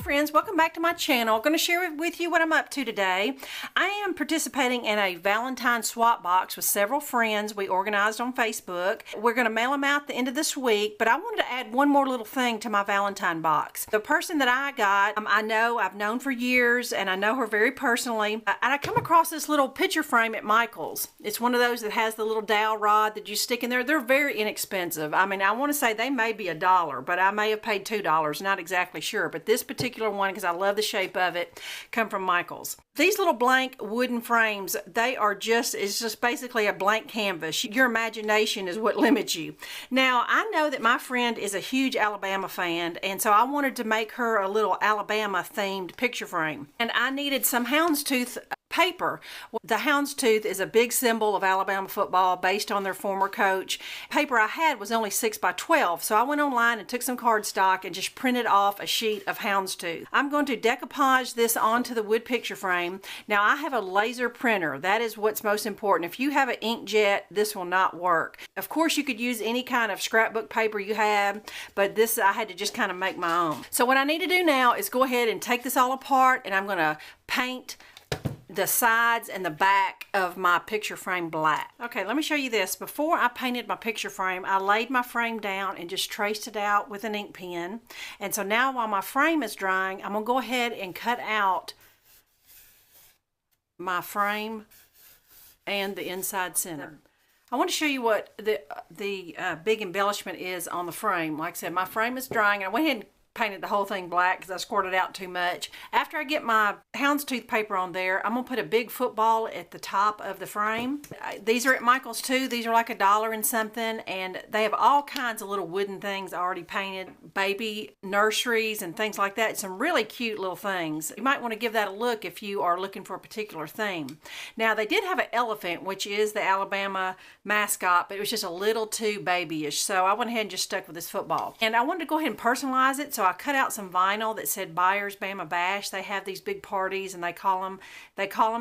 friends, welcome back to my channel. I'm going to share with you what I'm up to today. I am participating in a Valentine's swap box with several friends we organized on Facebook. We're going to mail them out the end of this week, but I wanted to add one more little thing to my Valentine box. The person that I got, I've known for years, and I know her very personally. And I come across this little picture frame at Michael's. It's one of those that has the little dowel rod that you stick in there. They're very inexpensive. I mean, I want to say they may be $1, but I may have paid $2, not exactly sure. But this particular one, because I love the shape of it, come from Michael's. These little blank wooden frames, it's just basically a blank canvas. Your imagination is what limits you. Now, I know that my friend is a huge Alabama fan, and so I wanted to make her a little Alabama themed picture frame. And I needed some houndstooth paper. The houndstooth is a big symbol of Alabama football based on their former coach. Paper I had was only 6 by 12, so I went online and took some cardstock and just printed off a sheet of houndstooth. I'm going to decoupage this onto the wood picture frame. Now, I have a laser printer. That is what's most important. If you have an inkjet, this will not work. Of course, you could use any kind of scrapbook paper you have, but this I had to just kind of make my own. So what I need to do now is go ahead and take this all apart, and I'm going to paint the sides and the back of my picture frame black. Okay, let me show you this. Before I painted my picture frame, I laid my frame down and just traced it out with an ink pen. And so now while my frame is drying, I'm gonna go ahead and cut out my frame and the inside center. I want to show you what the big embellishment is on the frame. Like I said, my frame is drying. I went ahead and painted the whole thing black because I squirted out too much. After I get my houndstooth paper on there, I'm gonna put a big football at the top of the frame. These are at Michael's too. These are like $1 and something, and they have all kinds of little wooden things already painted, baby nurseries and things like that. Some really cute little things. You might want to give that a look if you are looking for a particular theme. Now, they did have an elephant, which is the Alabama mascot, but it was just a little too babyish, so I went ahead and just stuck with this football. And I wanted to go ahead and personalize it, so I cut out some vinyl that said Buyers Bama Bash. They have these big parties and they call them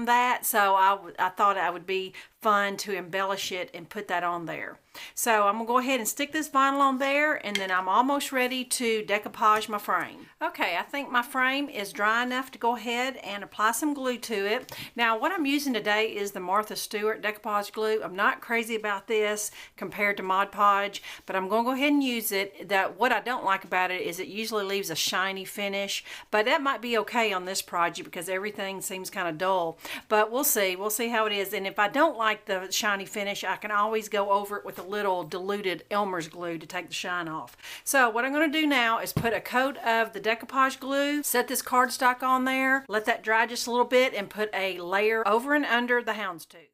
that, so I thought it would be fun to embellish it and put that on there. So I'm gonna go ahead and stick this vinyl on there, and then I'm almost ready to decoupage my frame. Okay, I think my frame is dry enough to go ahead and apply some glue to it. Now, what I'm using today is the Martha Stewart decoupage glue. I'm not crazy about this compared to Mod Podge, but I'm gonna go ahead and use it. What I don't like about it is it usually leaves a shiny finish, but that might be okay on this project because everything seems kind of dull. But we'll see how it is. And if I don't like the shiny finish, I can always go over it with a little diluted Elmer's glue to take the shine off. So what I'm going to do now is put a coat of the decoupage glue, set this cardstock on there, let that dry just a little bit, and put a layer over and under the houndstooth.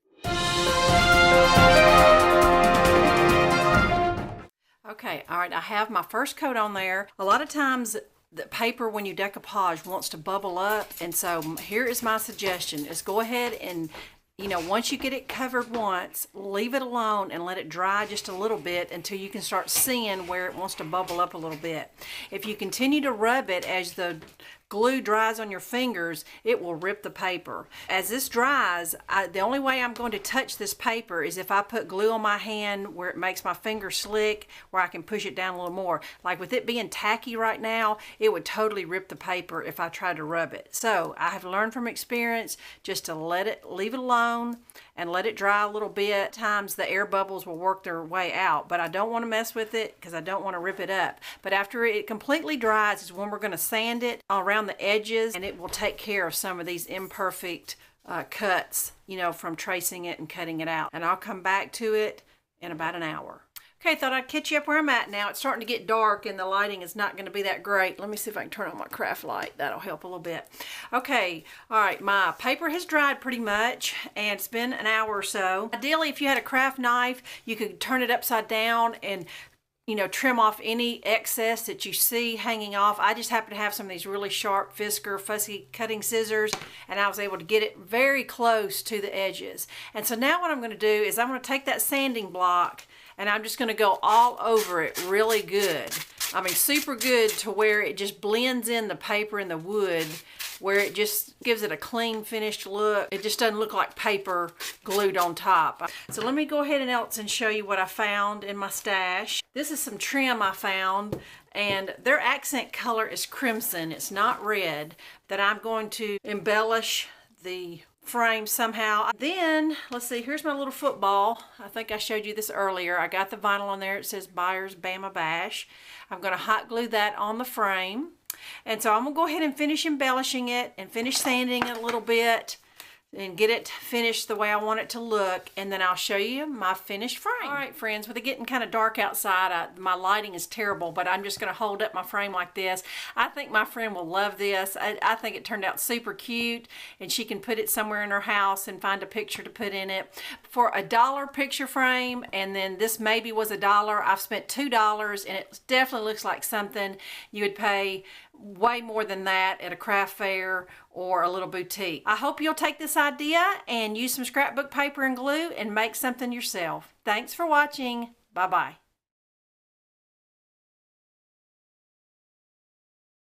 Okay, all right, I have my first coat on there. A lot of times the paper, when you decoupage, wants to bubble up, and so here is my suggestion, is go ahead and once you get it covered once, leave it alone and let it dry just a little bit until you can start seeing where it wants to bubble up a little bit. If you continue to rub it as the glue dries on your fingers, it will rip the paper. As this dries, the only way I'm going to touch this paper is if I put glue on my hand where it makes my finger slick, where I can push it down a little more. Like with it being tacky right now, it would totally rip the paper if I tried to rub it. So I have learned from experience just to leave it alone and let it dry a little bit. Times the air bubbles will work their way out, but I don't want to mess with it because I don't want to rip it up. But after it completely dries is when we're going to sand it around the edges, and it will take care of some of these imperfect cuts, from tracing it and cutting it out. And I'll come back to it in about an hour. Okay, thought I'd catch you up where I'm at now. It's starting to get dark and the lighting is not going to be that great. Let me see if I can turn on my craft light. That'll help a little bit. Okay, all right, my paper has dried pretty much, and it's been an hour or so. Ideally, if you had a craft knife, you could turn it upside down and trim off any excess that you see hanging off. I just happen to have some of these really sharp Fisker fussy cutting scissors, and I was able to get it very close to the edges. And so now what I'm going to do is I'm going to take that sanding block and I'm just going to go all over it really good. I mean, super good to where it just blends in the paper and the wood where it just gives it a clean finished look. It just doesn't look like paper glued on top. So let me go ahead and show you what I found in my stash. This is some trim I found, and their accent color is crimson. It's not red. That I'm going to embellish the frame somehow. Then let's see, here's my little football. I think I showed you this earlier. I got the vinyl on there. It says Buyers Bama Bash. I'm going to hot glue that on the frame, and so I'm gonna go ahead and finish embellishing it and finish sanding it a little bit and get it finished the way I want it to look, and then I'll show you my finished frame. All right, friends, with it getting kind of dark outside, my lighting is terrible, but I'm just going to hold up my frame like this. I think my friend will love this. I think it turned out super cute, and she can put it somewhere in her house and find a picture to put in it. For $1 picture frame, and then this maybe was $1, I've spent $2, and it definitely looks like something you would pay way more than that at a craft fair or a little boutique. I hope you'll take this idea and use some scrapbook paper and glue and make something yourself. Thanks for watching. Bye-bye.